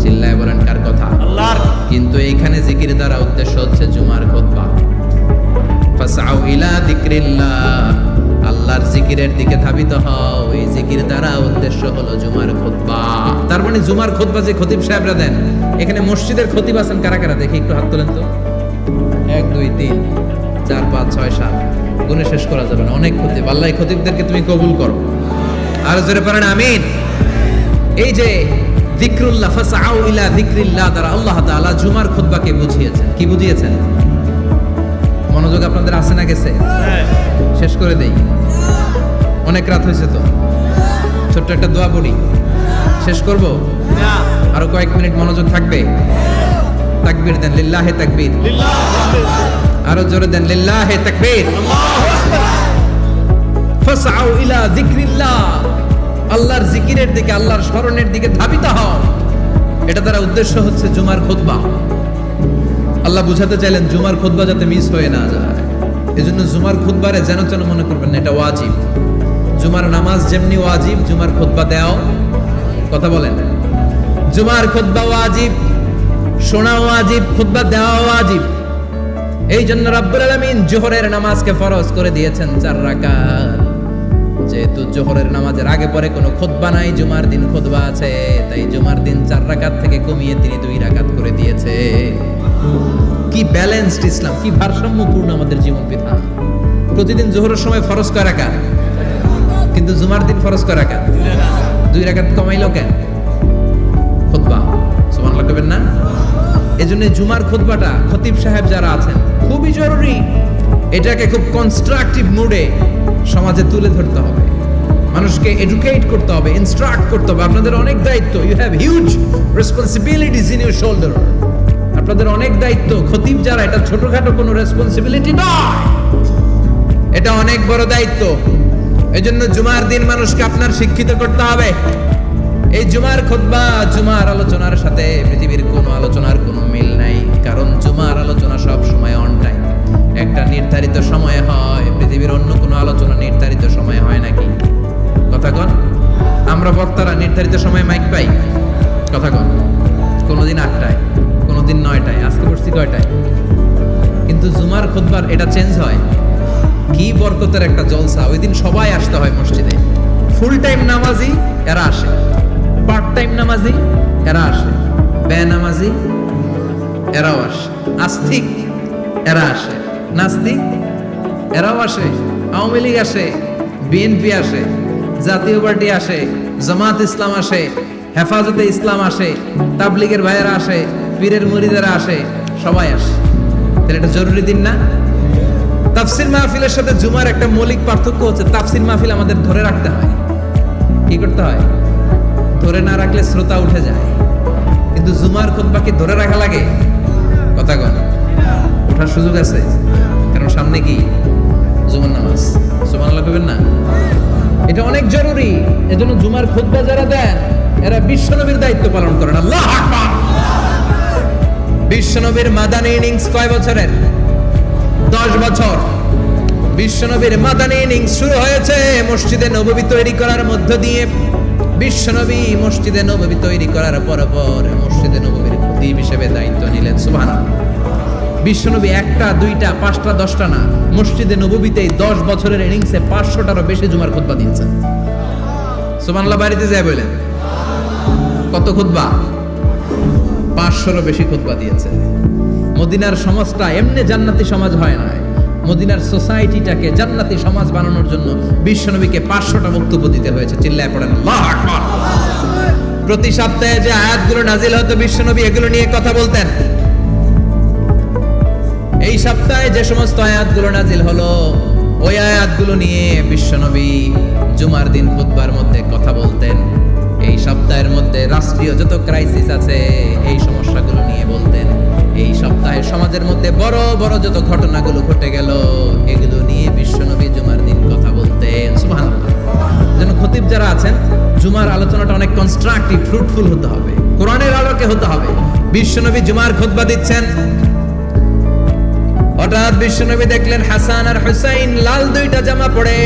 Speaker 1: চিল্লায় বলেন কার কথা?
Speaker 2: আল্লাহর।
Speaker 1: কিন্তু এইখানে জিকির দ্বারা উদ্দেশ্য হচ্ছে জুমার খুতবা। ফাসআউ ইলা যিকরিল্লাহ, আল্লাহর জিকিরের দিকে ধাবিত হও, এই জিকির দ্বারা উদ্দেশ্য হলো জুমার খুতবা। তার মানে জুমার খুতবা যে খতিব সাহেবরা দেন, এখানে মসজিদের খতিব আছেন কারা কারা দেখি একটু হাত তোলেন তো। 1 2 3 4 5 6 7, গুণে শেষ করা যাবে না, অনেক খতিব। আল্লাহ এই খতিবদেরকে তুমি কবুল করো। আর জোরে পড়েন আমিন। এই যে যিকরুল্লাহ, ফাসআউ ইলা যিকরিল্লাহ দ্বারা আল্লাহ তাআলা জুমার খুতবাকে বুঝিয়েছেন। কি বুঝিয়েছেন? মনোযোগ আপনাদের আছে না গেছে? শেষ করে দেই, অনেক রাত হয়েছে তো। ছোট্ট একটা দোয়া পড়ি, শেষ করব। আরো কয়েক মিনিট মনোযোগ থাকবে। তাকবীর দেন, লিল্লাহে তাকবীর। আরো জোরে দেন, লিল্লাহে তাকবীর। ফাসআউ ইলা যিকরিল্লাহ, আল্লাহর জিকিরের দিকে, আল্লাহর স্মরণের দিকে ধাবিত হও। এটা দ্বারা উদ্দেশ্য হচ্ছে জুমার খুতবা। আল্লাহ বুঝাতে চাইলেন জুমার খুতবা যাতে মিস হয়ে না যায়, এজন্য জুমার খুতবারে যেন যেন মনে করবেন না এটা ওয়াজিব। জুমার নামাজ যেমনি ওয়াজিব, জুমার খুতবা দেও। কথা বলেন, জুমার খুতবা ওয়াজিব, শোনা ওয়াজিব, খুতবা দেওয়া ওয়াজিব। এই জন্য রাব্বুল আলামিন জোহরের নামাজকে ফরজ করে দিয়েছেন 4 রাকাত। যেহেতু জোহরের নামাজের আগে পরে কোনো খুতবা নাই, জুমার দিন খুতবা আছে, তাই জুমার দিন 4 রাকাত থেকে কমিয়ে তিনি 2 রাকাত করে দিয়েছে। কি ব্যালেন্সড ইসলাম, কি ভারসাম্যপূর্ণ আমাদের জীবন বিধান। প্রতিদিন জোহরের সময় ফরজ কয় রাকাত, কিন্তু জুমার দিন ফরজ কয় রাকাত? 2 রাকাত কমাইলো কেন? খুতবা, সুবহানাল্লাহ কইবেন না? এজন্য জুমার খুতবাটা খতিব সাহেব যারা আছেন খুবই জরুরি। এটাকে খুব কনস্ট্রাকটিভ মুডে সমাজে তুলে ধরতে হবে, মানুষকে এডুকেট করতে হবে, ইনস্ট্রাক্ট করতে হবে। আপনাদের অনেক দায়িত্ব, you have huge responsibilities in your shoulder. আপনাদের অনেক দায়িত্ব। খতিব যারা, এটা ছোটখাটো কোনো রেসপন্সিবিলিটি নয়, এটা অনেক বড় দায়িত্ব। এজন্য জুমার দিন মানুষকে আপনার শিক্ষিত করতে হবে। এই জুমার খুতবা, জুমার আলোচনার সাথে পৃথিবীর কোনো আলোচনার কোনো মিল নাই, কারণ জুমার আলোচনা সব সময় অন টাইম, একটা নির্ধারিত সময়ে হয়। পৃথিবীর অন্য কোনো আলোচনা নির্ধারিত সময়ে হয় নাকি? কথা কন। আমরা বক্তারা নির্ধারিত সময়ে মাইক পাই? কথা কন। কোনোদিন 8টায়, কোনোদিন 9টায়, আজকে পড়ছি কয়টায়? কিন্তু জুমার খুতবার এটা চেঞ্জ হয়। কি বরকতের একটা জলসা! ওই দিন সবাই আসতে হয় মসজিদে। ফুল টাইম নামাজি এরা আসে, পার্ট টাইম নামাজি এরা আসে, বেনামাজি এরাও আসে, আস্তিক এরা আসে, নাস্তিক এরাও আসে, আওয়ামী লীগ আসে, বিএনপি আসে, জাতীয় পার্টি আসে, জামাত ইসলাম আসে, হেফাজতে ইসলাম আসে, তাবলিগের ভাইয়েরা আসে, পীরের মুরিদেরা আসে, সবাই আসে। তাহলে এটা জরুরি দিন না? তাফসির মাহফিলের সাথে জুমার একটা মৌলিক পার্থক্য হচ্ছে, তাফসির মাহফিল আমাদের ধরে রাখতে হয়। কি করতে হয়? ধরে না রাখলে শ্রোতা উঠে যায়। কিন্তু জুমার খুতবা কি ধরে রাখা লাগে? কথা কন, ওঠার সুযোগ আছে, কারণ সামনে কি জুমার নামাজ। সুবহানাল্লাহ কইবেন না? এটা অনেক জরুরি। এজন্য জুমার খুতবা যারা দেন এরা বিশ্বনবীর দায়িত্ব পালন করেন। আল্লাহু আকবার। বিশ্বনবীর মাদানী ইনিংস কয় বছরের? 10 বছর। বিশ্বনবীর মাদানী ইনিংস শুরু হয়েছে মসজিদে নববী তৈরি করার মধ্য দিয়ে। বিশ্বনবী মসজিদে নববী তৈরি করার পর মসজিদে নববীর খতিব হিসেবে দায়িত্ব নিলেন। সুবহানাল্লাহ। বিশ্বনবী একটা, দুইটা, পাঁচটা, 10টা না, মসজিদে নববীতেই 10 বছরের ইনিংসে 500টারও বেশি জুমার খুতবা দিয়েছেন। সুবহানাল্লাহ। বাড়িতে যায় বলেন কত খুতবা? 500রও বেশি খুতবা দিয়েছে। মদিনার সমাজটা এমনি জান্নাতি সমাজ হয় না। মদিনার সোসাইটিটাকে জান্নাতি সমাজ বানানোর জন্য বিশ্বনবীকে 500টা বক্তব্য দিতে হয়েছে। চিল্লায় পড়েন আল্লাহু আকবার। প্রতি সপ্তাহে যে আয়াতগুলো নাজিল হতো বিশ্বনবী এগুলো নিয়ে কথা বলতেন। এই সপ্তাহে যে সমস্ত আয়াতগুলো নাজিল হলো ওই আয়াতগুলো নিয়ে বিশ্বনবী জুমার দিন খুতবার মধ্যে কথা বলতেন। এই সপ্তাহের মধ্যে রাষ্ট্রীয় যত ক্রাইসিস আছে এই সমস্যাগুলো নিয়ে বলতেন। এই সপ্তাহে সমাজের মধ্যে বড় বড় যত ঘটনাগুলো ঘটে গেল এগুলো নিয়ে বিশ্বনবী জুমার দিন কথা বলতেন। সুবহানাল্লাহ। যেন খতিব যারা আছেন জুমার আলোচনাটা অনেক কনস্ট্রাকটিভ, ফ্রুটফুল হতে হবে, কোরআনের আলোকে হতে হবে। বিশ্বনবী জুমার খুতবা দিচ্ছেন, হঠাৎ বিশ্বনবী দেখলেন হাসান আর হুসাইন লাল 2টা জামা পরে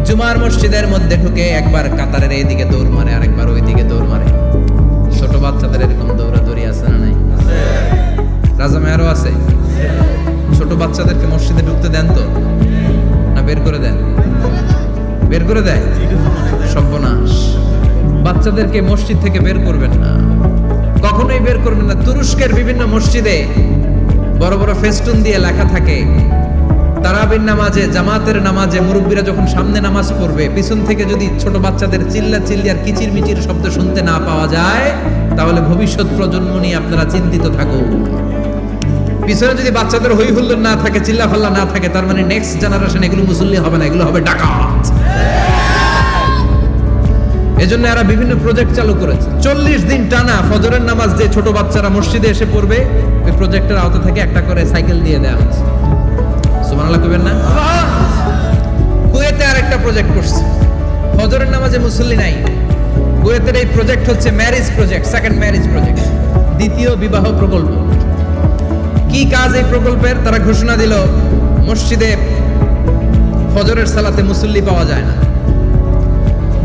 Speaker 1: জুমার মসজিদের মধ্যে ঢুকে একবার কাতারের এইদিকে দৌড় মারে, আরেকবার ওইদিকে দৌড় মারে। ছোট বাচ্চাদের এরকম দৌড়াদৌড়ি আছে না নাই? রাজা মেয়ারও আছে। ছোট বাচ্চাদেরকে মসজিদে ঢুকতে দেন তো না বের করে দেন? বের করে দেয়। সর্বনাশ। বাচ্চাদেরকে মসজিদ থেকে বের করবেন না, কখনোই বের করবেন না। তুরস্কের বিভিন্ন মসজিদে বড় বড় ফেস্টুন দিয়ে লেখা থাকে তারাবির নামাজে, জামাতের নামাজে মুরব্বীরা যখন সামনে নামাজ পড়বে পিছন থেকে যদি ছোট বাচ্চাদের চিল্লা চিল্লি আর কিচির মিচির শব্দ শুনতে না পাওয়া যায় তাহলে ভবিষ্যৎ প্রজন্ম নিয়ে আপনারা চিন্তিত থাকুন। পিছনে যদি বাচ্চাদের হই হুল্লোড় না থাকে, চিল্লা ফাল্লা না থাকে, তার মানে নেক্সট জেনারেশন এগুলো মুসল্লি হবে না, এগুলো হবে ডাকাত। এজন্য এরা বিভিন্ন প্রজেক্ট চালু করেছে। 40 দিন টানা ফজরের নামাজ যে ছোট বাচ্চারা মসজিদে এসে পড়বে ওই প্রজেক্টের আওতা থেকে একটা করে সাইকেল দিয়ে দেওয়া হচ্ছে। সুবহানাল্লাহ কইবেন না? কুয়েতে আরেকটা প্রজেক্ট করছে, ফজরের নামাজে মুসল্লি নাই। কুয়েতের এই প্রজেক্ট হচ্ছে marriage project, second marriage project, দ্বিতীয় বিবাহ প্রকল্প। কি কাজ এই প্রকল্পের? তারা ঘোষণা দিল মসজিদে ফজরের সালাতে মুসল্লি পাওয়া যায় না,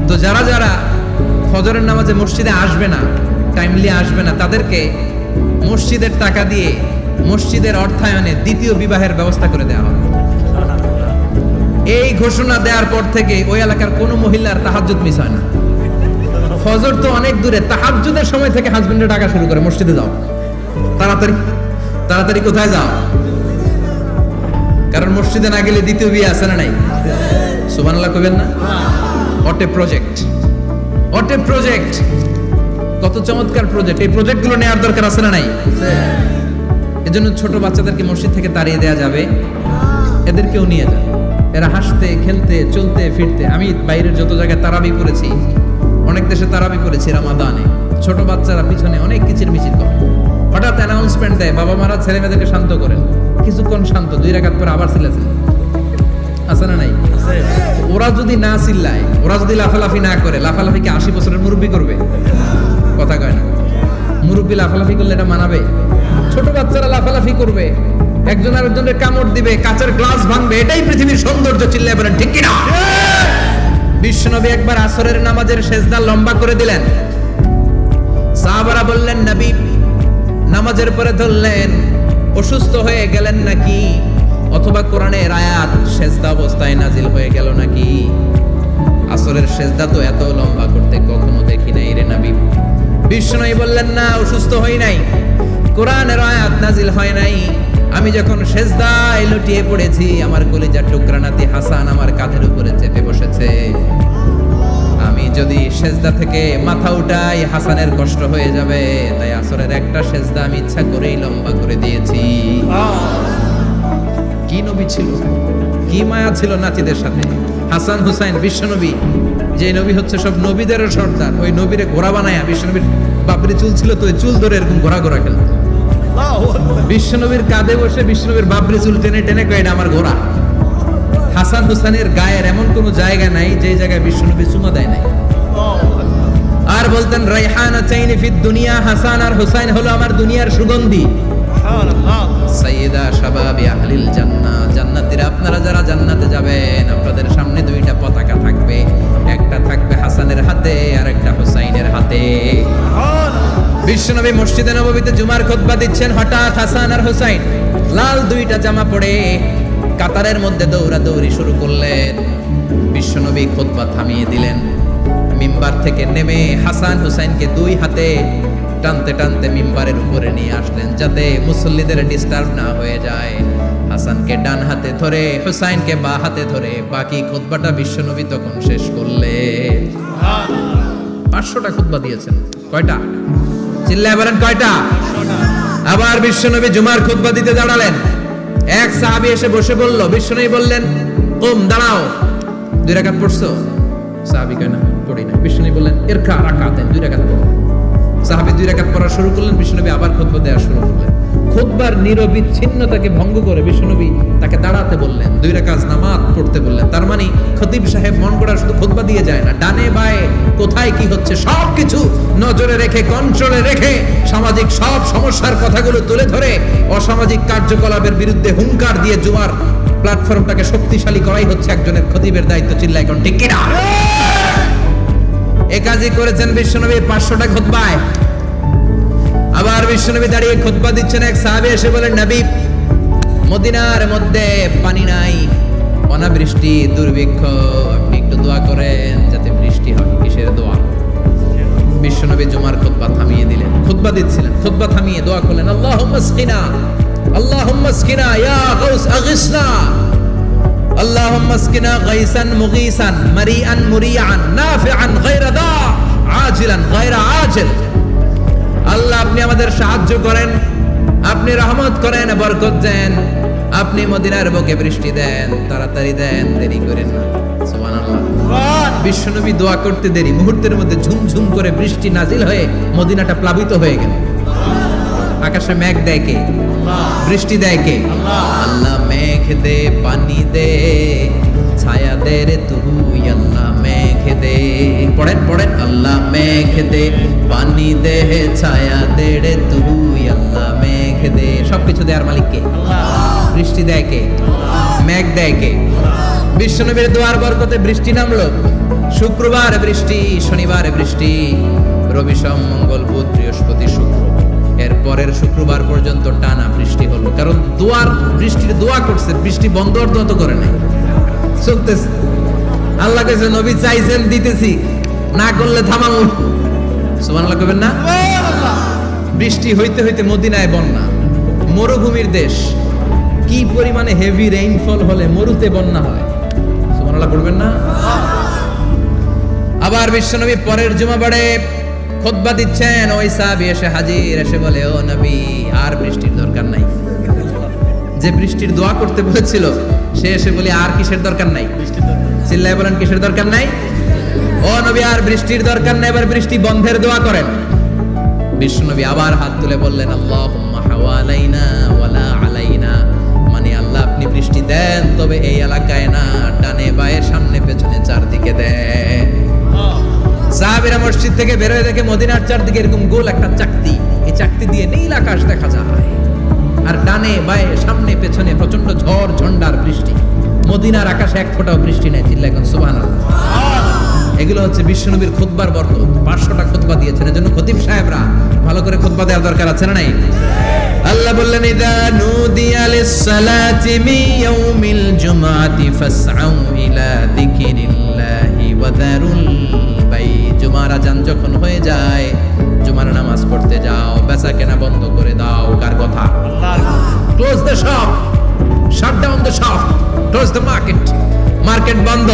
Speaker 1: তো যারা যারা ফজরের নামাজে মসজিদে আসবে না, টাইমলি আসবে না, তাদেরকে মসজিদের টাকা দিয়ে মসজিদের অর্থায়নে দ্বিতীয় বিবাহের ব্যবস্থা করে দেওয়া হবে। এই ঘোষণা দেওয়ার পর থেকে ওই এলাকার কোনো মহিলার তাহাজ্জুদ মিস হয় না। ফজর তো অনেক দূরে, তাহাজ্জুদের সময় থেকে হাজবেন্ডের ডাকা শুরু করে মসজিদে যাও, তাড়াতাড়ি তাড়াতাড়ি কোথায় যাও, কারণ মসজিদে না গেলে দ্বিতীয় বিয়ে আছে না নাই? সুবহানাল্লাহ কইবেন না? What a project, what a project, কত চমৎকার প্রজেক্ট। এই প্রজেক্টগুলো নেওয়ার দরকার আছে না নাই? এজন্য ছোট বাচ্চাদেরকে মসজিদ থেকে তাড়িয়ে দেওয়া যাবে, এদেরকেও নিয়ে যাবে। এরা হাসতে খেলতে চলতে ফিরতে, আমি বাইরের যত জায়গায় তারাবি করেছি, অনেক দেশে তারাবি করেছি রামাদানে, ছোট বাচ্চারা পিছনে অনেক কিচির মিচির করে। হঠাৎ অ্যানাউন্সমেন্ট দেয় বাবা মারা ছেলে মেয়েদেরকে শান্ত করেন, কিছুক্ষণ শান্ত, 2 রাকাত পরে আবার চিল্লাচিল্লি আছে না নাই? ওরা যদি না চিল্লায়, ওরা যদি লাফালাফি না করে, লাফালাফি কি 80 বছরের মুরব্বি করবে? কথা কয় না। মুরব্বি লাফালাফি করলে এটা মানাবে? ছোট বাচ্চারা লাফালাফি করবে, একজন আরেকজনের কামড় দিবে, কাঁচের গ্লাস ভাঙবে, এটাই পৃথিবীর সৌন্দর্য। চিল্লায় বলেন ঠিক কিনা? বিশ্বনবী একবার আসরের নামাজের সেজদা লম্বা করে দিলেন। সাহাবারা বললেন নবী নামাজের পরে ধরলেন, অসুস্থ হয়ে গেলেন নাকি, অথবা কোরআনের আয়াত সেজদা অবস্থায় নাজিল হয়ে গেল নাকি? আসরের সেজদা তো এত লম্বা করতে কখনো দেখি নাই রে নবী। বিশ্বনবী বললেন না, অসুস্থ হই নাই, কোরআনের আয়াত নাজিল হয় নাই, আমি যখন সেজদায় লুটিয়ে পড়েছি আমার কলিজার টুকরা নাতি হাসান আমার কাঁধের উপরে চেপে বসেছে, আমি যদি সেজদা থেকে মাথা উঠাই হাসানের কষ্ট হয়ে যাবে, তাই আসরের একটা সেজদা আমি ইচ্ছা করেই লম্বা করে দিয়েছি। কি নবী ছিল, কি মায়া ছিল নাতিদের সাথে। হাসান হুসাইন বিশ্বনবী, যে নবী হচ্ছে সব নবীদেরও সর্দার, ওই নবীরে ঘোড়া বানায়া, বিশ্বনবীর বাপরি চুল ছিল তো ওই চুল ধরে এরকম ঘোড়া ঘোড়া খেলত। বিশ্বনবীর কাঁধে বসে বিশ্বনবীর বাপরি চুল টেনে টেনে কয় এটা আমার ঘোড়া। হাসান হুসাইনের গায়ের এমন কোন জায়গা নাই যে জায়গায় বিশ্বনবী চুমা দেয় নাই। আর বলতেন রাইহানা চাইনি ফিদ দুনিয়া, হাসান আর হুসাইন হলো আমার দুনিয়ার সুগন্ধি। সাইয়্যিদা শাবাবি আহলিল জান্নাহ, জান্নাতীরা আপনারা যারা জান্নাতে যাবেন আপনাদের সামনে দুইটা পতাকা থাকবে, একটা থাকবে হাসানের হাতে আর একটা হুসাইনের হাতে। বিশ্বনবী মসজিদে নববীতে জুমার খুতবা দিচ্ছেন, হঠাৎ হাসান আর হুসাইন লাল দুইটা জামা পরে কাতারের মধ্যে দৌড়াদৌড়ি শুরু করলেন। বিশ্বনবী খুতবা থামিয়ে দিলেন, মিম্বার থেকে নেমে হাসান হুসাইনকে দুই হাতে টানতে টানতে মিম্বারের উপরে নিয়ে আসলেন যাতে মুসল্লিদের ডিস্টার্ব না হয়ে যায়। হাসানকে ডান হাতে ধরে হুসাইনকে বাঁ হাতে ধরে বাকি খুতবাটা বিশ্বনবী তখন শেষ করলেন। 500টা খুতবা দিয়েছেন। কয়টা? চিল্লায় বলেন কয়টা? আবার বিশ্বনবী জুমার খুতবা দিতে দাঁড়ালেন। এক সাহাবী এসে বসে বলল, বিশ্বনবী বললেন কুম, দাঁড়াও। 2 রাকাত পড়ছো? সাহাবী কয় না পড়ি না। বিশ্বনবী বললেন ইরকা রাকাতান, 2 রাকাত পড়ো। সাহাবী 2 রাকাত পড়া শুরু করলেন, বিশ্বনবী আবার খুতবা দেওয়া শুরু করলেন। খুতবার নিরবিচ্ছিন্নতাকে ভঙ্গ করে বিশ্বনবী তাকে দাঁড়াতে বললেন, 2 রাকাত নামাজ পড়তে বললেন। তার মানে খতিব সাহেব মন গড়া শুধু খুতবা দিয়ে যায় না, ডানে বায়ে কোথায় কি হচ্ছে সবকিছু নজরে রেখে, কন্ট্রোলে রেখে সামাজিক সব সমস্যার কথাগুলো তুলে ধরে অসামাজিক কার্যকলাপের বিরুদ্ধে হুঙ্কার দিয়ে জুমার প্ল্যাটফর্মটাকে শক্তিশালী করাই হচ্ছে একজনের খতিবের দায়িত্ব। চিল্লায় কোন ঠিক কিনা? এ কাজই করেছেন বিশ্বনবী 500টা খুতবায়। আবার বিশ্বনবী দাঁড়িয়ে খুতবা দিচ্ছেন, এক সাহাবী এসে বলেন, নবী মদিনার মধ্যে পানি নাই, অনাবৃষ্টি, দুর্ভিক্ষ, আপনি একটু দোয়া করেন যাতে বৃষ্টি হয়। কিসের দোয়া? বিশ্বনবী জুমার খুতবা থামিয়ে দিলেন, খুতবা দিচ্ছিলেন, খুতবা থামিয়ে দোয়া করলেন, আল্লাহুম্মা আসকিনা, আল্লাহুম্মা আসকিনা ইয়া গাউস আগিসনা, আল্লাহুম্মা আসকিনা গাইসান মুগীসান মারিআন মুরিআন নাফিআন গায়রা দা আজিলান গায়রা আজিল। আল্লাহ আপনি আমাদের সাহায্য করেন, আপনি রহমত করেন, বরকত দেন, আপনি মদিনার বুকে বৃষ্টি দেন, তাড়াতাড়ি দেন, দেরি করেন না। সুবহানাল্লাহ। বিশ্বনবী দোয়া করতে দেরি, মুহূর্তের মধ্যে ঝুমঝুম করে বৃষ্টি নাজিল হয়ে মদিনাটা প্লাবিত হয়ে গেল। আকাশে মেঘ দেয় কে? বৃষ্টি দেয় কে? আল্লাহ মেঘ দে, পানি দে, ছায়া দে রে তুই, আল্লাহ মেঘ দে। পড়েন পড়েন, আল্লাহ মেঘ দে, পানি দে, ছায়া দে রে তুই, আল্লাহ মেঘ দে। সবকিছু দেয়ার মালিক কে? বৃষ্টি দেয় কে? মেঘ দেয় কে? বিশ্বনবীর দোয়ার বরকতে বৃষ্টি নামলো। শুক্রবার বৃষ্টি, শনিবার বৃষ্টি, রবি সোম মঙ্গল বুধ বৃহস্পতি শুক্র, এর পরের শুক্রবার পর্যন্ত টানা বৃষ্টি হলো। কারণ দোয়ার বৃষ্টির দোয়া করছে, বৃষ্টি বন্ধ তো করে নাই, চলতেছে। আল্লাহ কাছে নবী চাইছেন, দিতেছি, না করলে থামাবো। সুবহানাল্লাহ কইবেন না? বৃষ্টি হইতে হইতে মদিনায় বন্যা, মরুভূমির দেশ, কি পরিমাণে হেভি রেইনফল হলে মরুতে বন্যা হয়। সুবহানাল্লাহ পড়বেন না? আবার বিশ্বনবী পরের জুমাবারে খুতবা দিচ্ছেন, ওই সাহাবী এসে হাজির, এসে বলে, ও নবী আর বৃষ্টির দরকার নাই। যে বৃষ্টির দোয়া করতে বলেছিল সে এসে বলে আর কিসের দরকার নাই? চিল্লায় বলেন কিসের দরকার নাই? ও নবী আর বৃষ্টির দরকার নাই, এবার বৃষ্টি বন্ধের দোয়া করেন। বিশ্বনবী আবার হাত তুলে বললেন, আল্লাহুম্মা হাওয়ালাইনা ওয়ালা আলাইনা, মানে আল্লাহ আপনি বৃষ্টি দেন তবে এই এলাকায় না, ডানে বায়ে সামনে পেছনে চারদিকে দেন। সাহাবীরা মসজিদ থেকে বের হয়ে দেখে মদিনার চারদিকে এরকম গোল একটা চাকতি, এই চাকতি দিয়ে নীল আকাশ দেখা যায়, আর ডানে বায়ে সামনে পেছনে প্রচন্ড ঝড় ঝন্ডার বৃষ্টি। মদিনার আকাশে এক ফোঁটাও বৃষ্টি নেই। চিল্লায় এখন সুবহানাল্লাহ। এগুলো হচ্ছে বিশ্বনবীর খুতবার বরকত। 500টা খুতবা দিয়েছেন, এজন্য খতিব সাহেবরা ভালো করে খুতবা দেওয়ার দরকার আছে না নাই? আল্লাহ বললেন, ইযা নুদিয়া লিস-সালাতি মিন ইয়াউমিল জুমআতি ফাসআউ ইলা যিকরিল্লাহি ওয়া যারুল বাই। জুমার আযান যখন হয়ে যায়, জুমার নামাজ পড়তে যাও, বেচা কেনা বন্ধ করে দাও। কার কথা? Close the shop, shut down the shop, close the market. Market বন্ধ,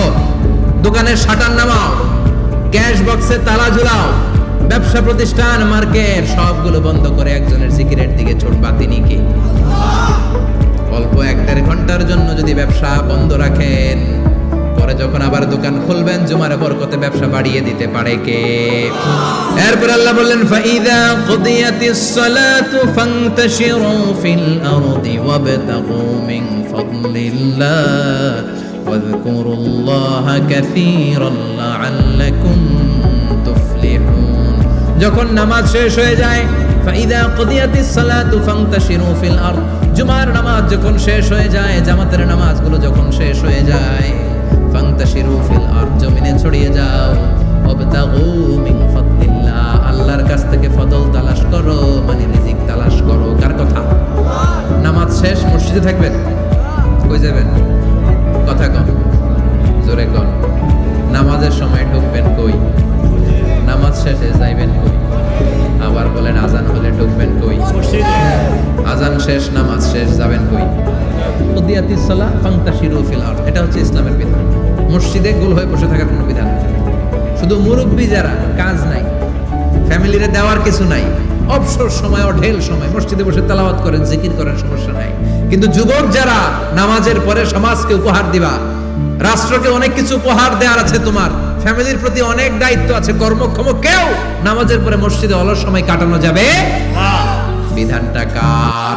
Speaker 1: দোকানের শাটার নামাও, ক্যাশ বক্সে তালা ঝুলাও, ব্যবসা প্রতিষ্ঠান মার্কেট সবগুলো বন্ধ করে একজনের জিকিরের দিকে ছুটবা, তিনি কি? অল্প 1-1.5 ঘন্টার জন্য যদি ব্যবসা বন্ধ রাখেন, পরে যখন আবার দোকান খুলবেন জুমার বরকতে ব্যবসা বাড়িয়ে দিতে পারে কে? এরপর আল্লাহ বললেন ফাইদা কুদিয়াতিস সালাতু ফান্তাশিরু ফিল আরদি ওয়াবতাগু মিন ফাদলিল্লাহ ওয়াযকুরুল্লাহা কাসীরান লাআল্লাকুম তুফলিহুন। যখন নামাজ শেষ হয়ে যায়, ফাইদা কুদিয়াতিস সালাতু ফান্তাশিরু ফিল আরদ, জুমার নামাজ যখন শেষ হয়ে যায়, জামাতের নামাজগুলো যখন শেষ হয়ে যায়, ফান্তাশিরু ফিল আরদ, জমিনে ছড়িয়ে যাও, ওয়াবতাগু মিন ফাদলিল্লাহ, আল্লাহর কাছ থেকে ফজল তালাশ করো, মানে রিজিক তালাশ করো। কার কথা? নামাজ শেষ মসজিদে থাকবেন, কই যাবেন? কথা কন, জোরে কন। নামাজের সময় ঢুকবেন কই? নামাজ শেষে যাইবেন কই? আবার বলেন আজান হলে ঢুকবেন কই?
Speaker 2: মসজিদে।
Speaker 1: আজান শেষ, নামাজ শেষ, যাবেন কই? কুদিয়াতিস সালাহ ফান্তাশিরু ফিল আরদ, এটা হচ্ছে ইসলামের বিধান। মসজিদে গোল হয়ে বসে থাকার কোনো বিধান নেই। শুধু মুরব্বী যারা, কাজ নাই, ফ্যামিলিরে দেওয়ার কিছু নাই, অবসর সময় ও ঢেল সময় মসজিদে বসে তেলাওয়াত করেন, জিকির করেন, সমস্যা নাই। কিন্তু যুবক যারা, নামাজের পরে সমাজকে উপহার দিবা, রাষ্ট্রকে অনেক কিছু উপহার দেওয়ার আছে, তোমার ফ্যামিলির প্রতি অনেক দায়িত্ব আছে, কর্মক্ষম কেউ নামাজের পরে মসজিদে অলস সময় কাটানো যাবে?
Speaker 2: না।
Speaker 1: বিধানটা কার?